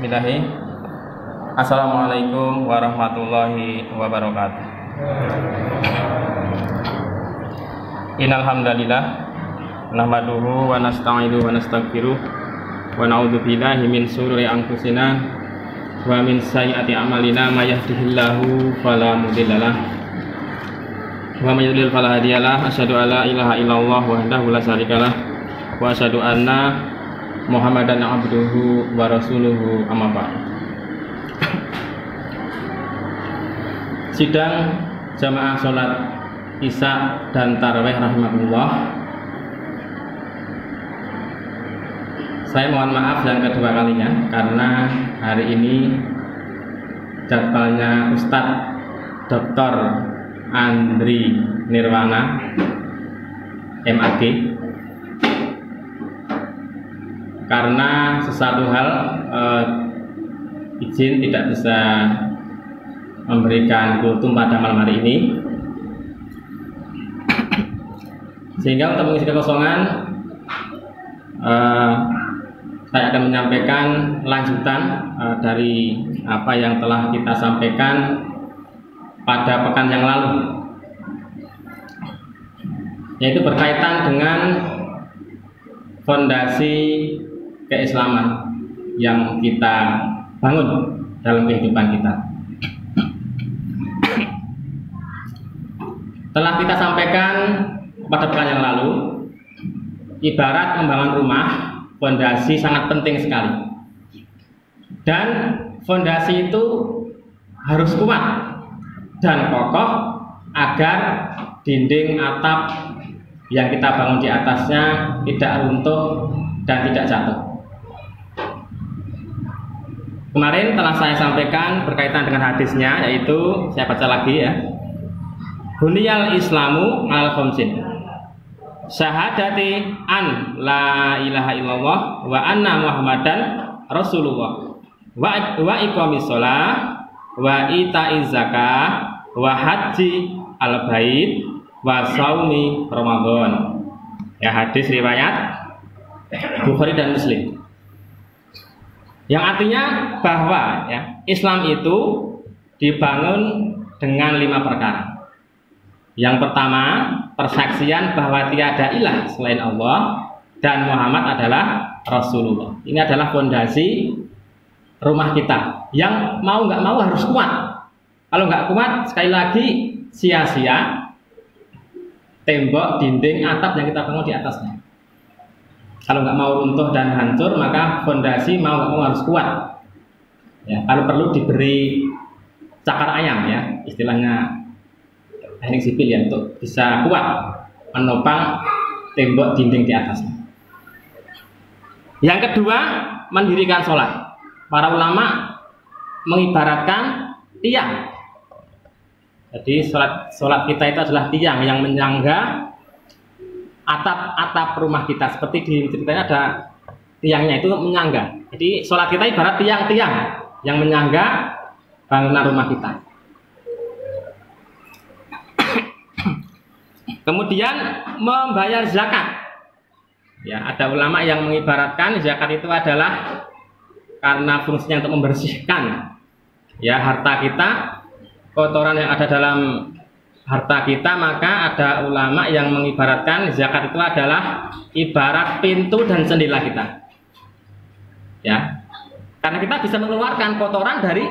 Bismillahirrahmanirrahim. Assalamualaikum warahmatullahi wabarakatuh. Innal hamdalillah nahmaduhu wa nasta'inuhu wa nastaghfiruh wa na'udzu billahi min shururi anfusina wa min sayyiati a'malina may yahdihillahu fala mudhillalah wa may yudlil fala hadiyalah. Asyhadu an la ilaha illallah wahdahu la syarikalah wa asyhadu anna Muhammadan abduhu wa rasuluhu amma ba'd. Sidang jamaah sholat isya dan tarawih rahimahullah. Saya mohon maaf yang kedua kalinya karena hari ini jadwalnya Ustadz Dr. Andri Nirwana MAG karena sesuatu hal izin tidak bisa memberikan kultum pada malam hari ini, sehingga untuk mengisi kekosongan saya akan menyampaikan lanjutan dari apa yang telah kita sampaikan pada pekan yang lalu, yaitu berkaitan dengan fondasi keislaman yang kita bangun dalam kehidupan kita. Telah kita sampaikan pada pekan yang lalu, ibarat membangun rumah, fondasi sangat penting sekali. Dan fondasi itu harus kuat dan kokoh agar dinding atap yang kita bangun di atasnya tidak runtuh dan tidak jatuh. Kemarin telah saya sampaikan berkaitan dengan hadisnya, yaitu saya baca lagi ya. Buniyal Islamu al khamsin. Syahadati an la ilaha illallah wa anna Muhammadan Rasulullah wa iqamis shalah wa ita'iz zakah wa haji al bait wa saumi Ramadan. Ya, hadis riwayat Bukhari dan Muslim. Yang artinya bahwa ya, Islam itu dibangun dengan 5 perkara. Yang pertama, persaksian bahwa tiada ilah selain Allah dan Muhammad adalah Rasulullah. Ini adalah fondasi rumah kita yang mau nggak mau harus kuat. Kalau nggak kuat, sekali lagi sia-sia tembok, dinding, atap yang kita bangun di atasnya. Kalau nggak mau runtuh dan hancur, maka fondasi mau nggak mau harus kuat. Ya, kalau perlu diberi cakar ayam ya, istilahnya teknik sipil ya, untuk bisa kuat menopang tembok dinding di atasnya. Yang kedua, mendirikan sholat. Para ulama mengibaratkan tiang. Jadi sholat kita itu adalah tiang yang menyangga atap rumah kita. Seperti di ceritanya ada tiangnya itu menyangga. Jadi sholat kita ibarat tiang-tiang yang menyangga bangunan rumah kita. Kemudian membayar zakat. Ya, ada ulama yang mengibaratkan zakat itu adalah karena fungsinya untuk membersihkan ya harta kita, kotoran yang ada dalam harta kita, maka ada ulama yang mengibaratkan zakat itu adalah ibarat pintu dan jendela kita. Ya. Karena kita bisa mengeluarkan kotoran dari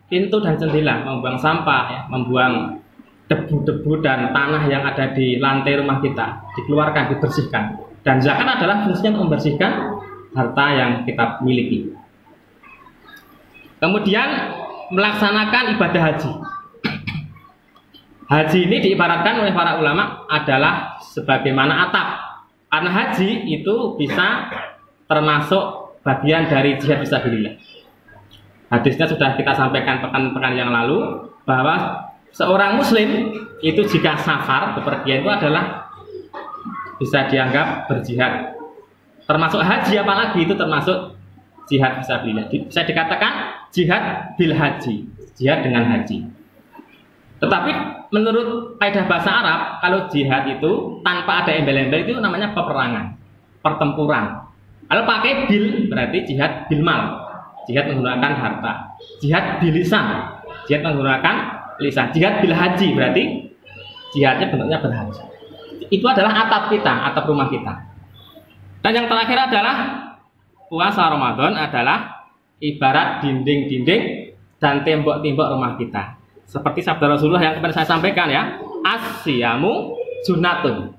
pintu dan jendela, membuang sampah ya, membuang debu-debu dan tanah yang ada di lantai rumah kita, dikeluarkan, dibersihkan. Dan zakat adalah fungsinya untuk membersihkan harta yang kita miliki. Kemudian melaksanakan ibadah haji. Haji ini diibaratkan oleh para ulama adalah sebagaimana atap. Karena haji itu bisa termasuk bagian dari jihad fisabilillah. Hadisnya sudah kita sampaikan pekan-pekan yang lalu, bahwa seorang muslim itu jika safar, bepergian, itu adalah bisa dianggap berjihad. Termasuk haji, apalagi itu termasuk jihad fisabilillah. Bisa dikatakan jihad bil haji, jihad dengan haji. Tetapi menurut kaidah bahasa Arab, kalau jihad itu tanpa ada embel-embel itu namanya peperangan, pertempuran. Kalau pakai bil berarti jihad bil mal. jihad menggunakan harta, jihad bilisan, jihad menggunakan lisan, jihad bil haji berarti jihadnya bentuknya berhaji. Itu adalah atap kita, atap rumah kita. Dan yang terakhir adalah puasa Ramadan adalah ibarat dinding-dinding dan tembok-tembok rumah kita. Seperti sabda Rasulullah yang kemarin saya sampaikan ya, as-siyamu junnatun.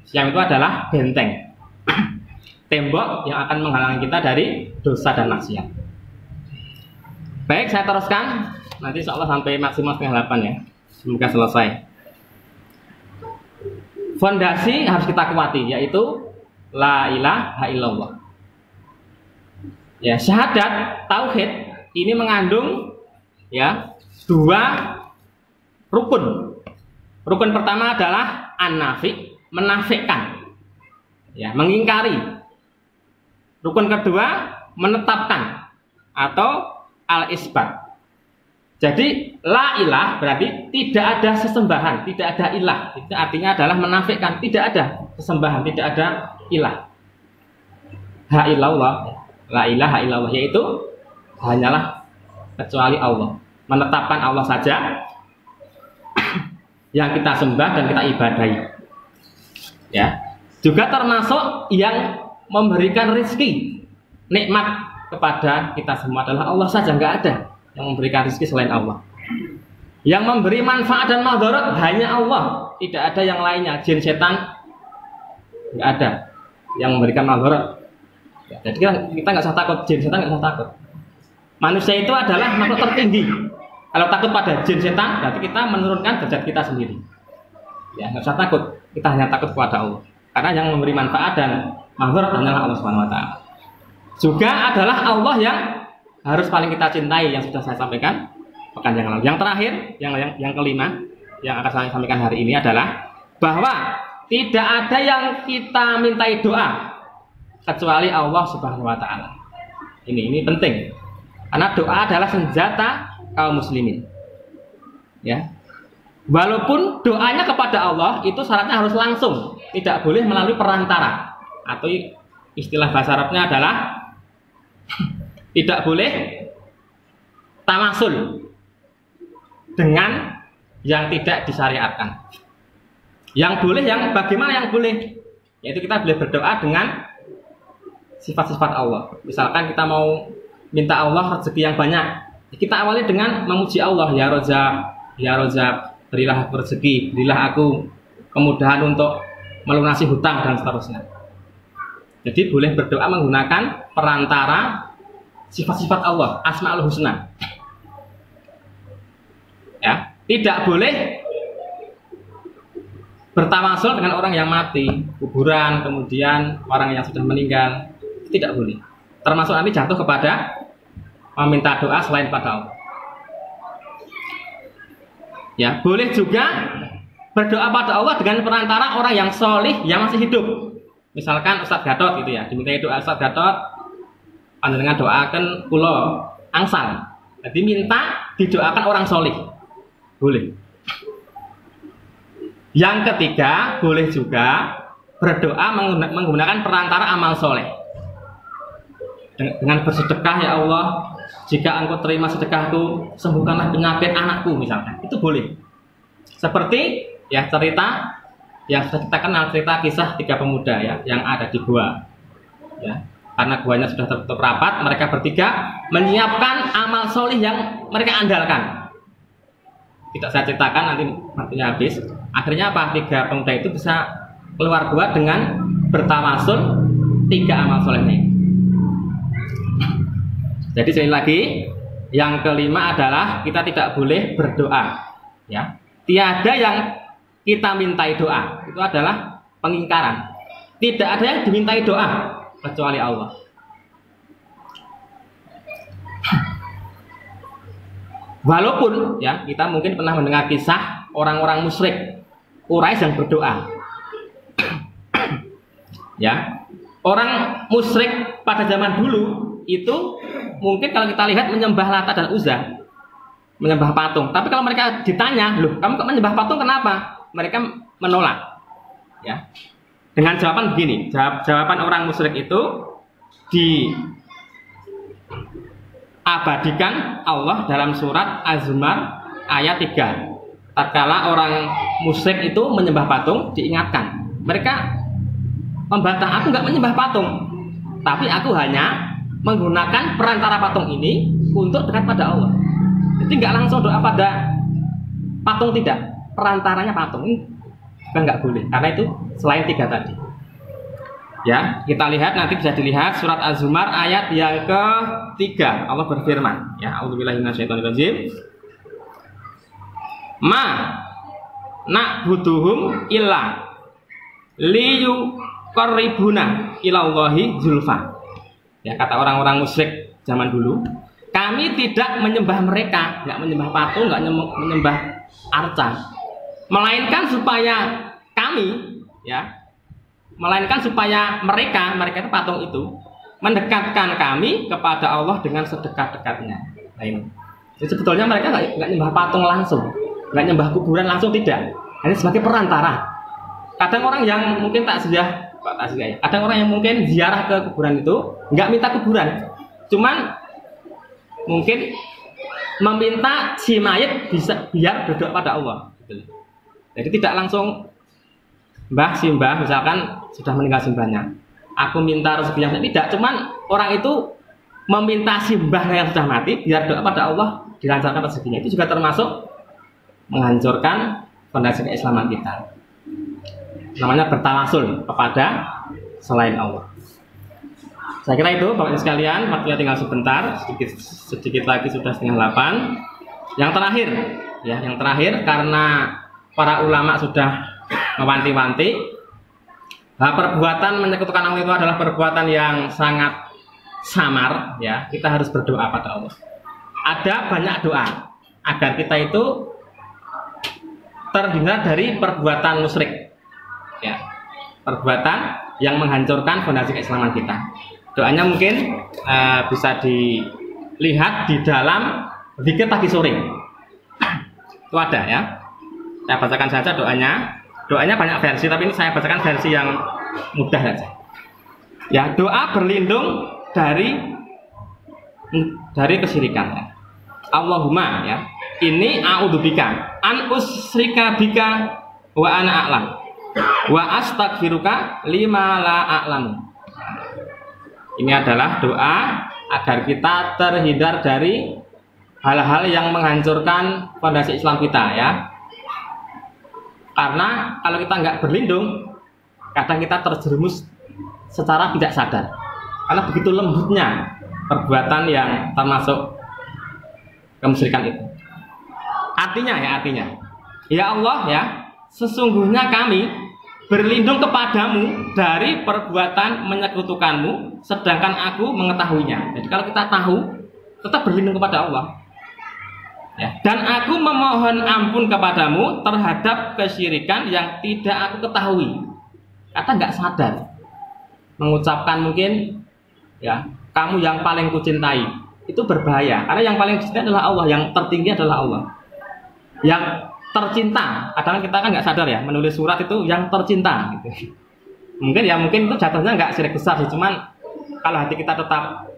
Siam itu adalah benteng, tembok yang akan menghalangi kita dari dosa dan maksiat. Baik, saya teruskan. Nanti insya Allah sampai maksimal setengah 8 ya. Semoga selesai. Fondasi harus kita kuati, yaitu la ilaha illallah. Ya, syahadat tauhid ini mengandung ya 2 rukun. Rukun pertama adalah an-nafi, menafikan, ya, mengingkari. Rukun kedua menetapkan atau al-isbat. Jadi la ilah berarti tidak ada sesembahan, tidak ada ilah. Itu artinya adalah menafikan, tidak ada sesembahan, tidak ada ilah. Ha illallah, la ilaha illallah, yaitu hanyalah kecuali Allah. Menetapkan Allah saja yang kita sembah dan kita ibadahi. Ya, juga termasuk yang memberikan rezeki, nikmat kepada kita semua adalah Allah saja, nggak ada yang memberikan rezeki selain Allah. Yang memberi manfaat dan madarat hanya Allah, tidak ada yang lainnya. Jin, setan nggak ada yang memberikan madarat. Ya, jadi kita nggak usah takut, jin, setan nggak usah takut. Manusia itu adalah makhluk tertinggi. Kalau takut pada jin, setan, berarti kita menurunkan derajat kita sendiri. Ya, nggak usah takut, kita hanya takut kepada Allah. Karena yang memberi manfaat dan madarat hanyalah Allah Subhanahu Wa Taala. Juga adalah Allah yang harus paling kita cintai, yang sudah saya sampaikan pekan yang lalu. Yang terakhir, yang kelima yang akan saya sampaikan hari ini adalah bahwa tidak ada yang kita mintai doa kecuali Allah Subhanahu Wa Taala. Ini penting, karena doa adalah senjata kaum muslimin. Ya, walaupun doanya kepada Allah itu syaratnya harus langsung, tidak boleh melalui perantara, atau istilah bahasa Arabnya adalah tidak boleh tamasul dengan yang tidak disyariatkan. Yang boleh, yang bagaimana yang boleh? Yaitu kita boleh berdoa dengan sifat-sifat Allah. Misalkan kita mau minta Allah rezeki yang banyak, kita awali dengan memuji Allah, ya Rozak, berilah aku rezeki, berilah aku kemudahan untuk melunasi hutang dan seterusnya. Jadi boleh berdoa menggunakan perantara sifat-sifat Allah, Asmaul Husna. Ya, tidak boleh bertawasul dengan orang yang mati, kuburan, kemudian orang yang sudah meninggal, tidak boleh. Termasuk nanti jatuh kepada meminta doa selain pada Allah. Ya, boleh juga berdoa pada Allah dengan perantara orang yang solih yang masih hidup. Misalkan Ustadz Gatot gitu ya, dimintai doa Ustadz Gatot, panjenengan doakan kula angsal. Jadi minta didoakan orang solih, boleh. Yang ketiga, boleh juga berdoa menggunakan perantara amal soleh. Dengan bersedekah, ya Allah, jika Engkau terima sedekahku, sembuhkanlah penyakit anakku misalkan. Itu boleh. Seperti ya cerita yang sudah kita kenal, cerita kisah 3 pemuda ya yang ada di gua. Ya, karena guanya sudah tertutup rapat, mereka bertiga menyiapkan amal soleh yang mereka andalkan. Tidak saya ceritakan, nanti waktunya habis. Akhirnya apa? 3 pemuda itu bisa keluar gua dengan bertawasul 3 amal solehnya. Jadi sekali lagi, yang kelima adalah kita tidak boleh berdoa. Ya, tiada yang kita mintai doa, itu adalah pengingkaran. Tidak ada yang dimintai doa kecuali Allah. Walaupun ya kita mungkin pernah mendengar kisah orang-orang musyrik Quraisy yang berdoa. Ya, orang musyrik pada zaman dulu itu mungkin kalau kita lihat menyembah Lata dan Uzza, menyembah patung. Tapi kalau mereka ditanya, loh, kamu kok menyembah patung kenapa? Mereka menolak. Ya, dengan jawaban begini, jawaban orang musyrik itu abadikan Allah dalam surat Az-Zumar ayat 3. Tatkala orang musyrik itu menyembah patung, diingatkan. Mereka membantah, aku nggak menyembah patung, tapi aku hanya menggunakan perantara patung ini untuk dekat pada Allah. Jadi nggak langsung doa pada patung, tidak. Perantaranya patung ini nggak boleh, karena itu selain 3 tadi. Ya, kita lihat nanti bisa dilihat surat Az-Zumar ayat yang ke-3. Allah berfirman, ya, a'udzubillahi minasyaitonirrajim. Ma na'buduhum illa liyuqarribuna ilallahi zulfa. Ya, kata orang-orang musyrik zaman dulu, kami tidak menyembah mereka, nggak menyembah patung, nggak menyembah arca, melainkan supaya kami, ya, melainkan supaya mereka itu patung itu mendekatkan kami kepada Allah dengan sedekat-dekatnya. Nah ini. Jadi sebetulnya mereka nggak nyembah patung langsung, nggak nyembah kuburan langsung, tidak. Ini sebagai perantara. Kadang orang yang mungkin takziah, kadang orang yang mungkin ziarah ke kuburan itu nggak minta kuburan, cuman mungkin meminta si mayit bisa biar berdoa pada Allah. Jadi tidak langsung Mbah misalkan sudah meninggal simbahnya, aku minta rezeki yang tidak, cuman orang itu meminta simbah yang sudah mati biar doa pada Allah dilancarkan rezekinya. Itu juga termasuk menghancurkan fondasi keislaman kita. Namanya bertawasul kepada selain Allah. Saya kira itu Bapak Ibu sekalian, waktunya tinggal sebentar, sedikit lagi sudah 7:30. Yang terakhir karena para ulama sudah mewanti-wanti bahwa perbuatan menyekutukan Allah itu adalah perbuatan yang sangat samar, ya. Kita harus berdoa pada Allah. Ada banyak doa agar kita itu terhindar dari perbuatan musyrik, ya, perbuatan yang menghancurkan fondasi keislaman kita. Doanya mungkin bisa dilihat di dalam zikir pagi sore. Itu ada, ya. Saya bacakan saja doanya. Doanya banyak versi, tapi ini saya bacakan versi yang mudah saja. Ya, doa berlindung dari kesyirikan. Ya. Allahumma, ya, ini a'udzubika an usyrika bika wa ana a'lam wa astaghfiruka lima la a'lamu. Ini adalah doa agar kita terhindar dari hal-hal yang menghancurkan fondasi Islam kita, ya. Karena kalau kita nggak berlindung, kadang kita terjerumus secara tidak sadar. Karena begitu lembutnya perbuatan yang termasuk kemusyrikan itu. Artinya, ya Allah, ya, sesungguhnya kami berlindung kepadamu dari perbuatan menyekutukanmu, sedangkan aku mengetahuinya. Jadi kalau kita tahu, tetap berlindung kepada Allah. Ya, dan aku memohon ampun kepadamu terhadap kesyirikan yang tidak aku ketahui. Kata nggak sadar, mengucapkan mungkin, ya, kamu yang paling kucintai, itu berbahaya. Karena yang paling kucintai adalah Allah, yang tertinggi adalah Allah. Yang tercinta, kadang kita kan nggak sadar, ya, menulis surat itu yang tercinta. Gitu. Mungkin itu jatuhnya nggak syirik besar sih, cuman kalau hati kita tetap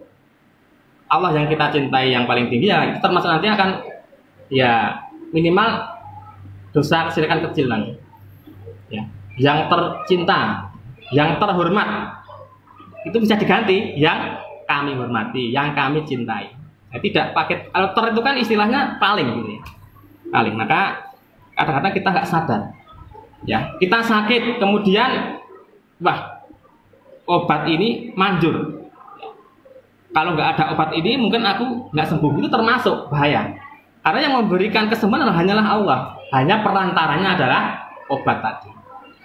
Allah yang kita cintai yang paling tinggi, ya, itu termasuk nanti akan, ya, minimal dosa kesyirikan kecil nanti, ya. Yang tercinta, yang terhormat, itu bisa diganti yang kami hormati, yang kami cintai. Nah, tidak pakai, kalau ter itu kan istilahnya paling, gitu, ya. Paling. Maka kadang-kadang kita nggak sadar, ya, kita sakit kemudian, wah, obat ini manjur, kalau nggak ada obat ini mungkin aku nggak sembuh. Itu termasuk bahaya. Karena yang memberikan kesembuhan hanyalah Allah, hanya perantaranya adalah obat tadi.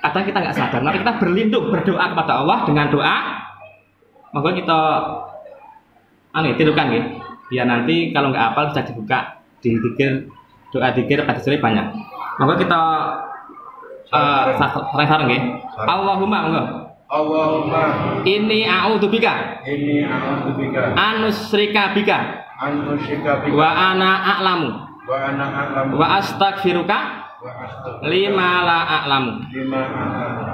Kadang kita nggak sadar, maka kita berlindung, berdoa kepada Allah dengan doa. Maka kita tirukan, ya, biar nanti kalau nggak hafal bisa dibuka di zikir, doa zikir pada sore banyak. Maka kita sareng-sareng, ya. Allahumma ini a'udzubika anusyrika bika wa ana a'lamu wa astaghfiruka lima la a'lamu.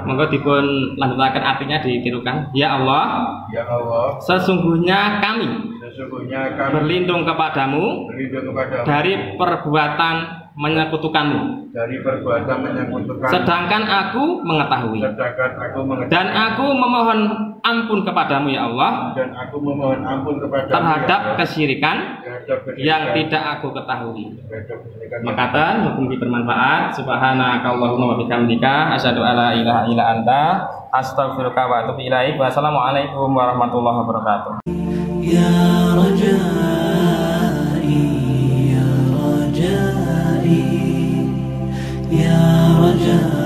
Monggo dipun lanjutaken artinya ditirukan. Ya Allah, sesungguhnya kami sesungguhnya kami berlindung kepadamu dari perbuatan menyekutukanmu, sedangkan aku mengetahui, dan aku memohon ampun kepadamu ya Allah terhadap kesyirikan yang tidak aku ketahui. Makatan mugi bermanfaat. Subhanaka Allahumma wa bihamdika asyhadu alla ilaha illa anta astaghfiruka wa atubu ilaik. Wassalamualaikum warahmatullahi wabarakatuh. Ya Rajai, Ya Rajai, Ya Rajai.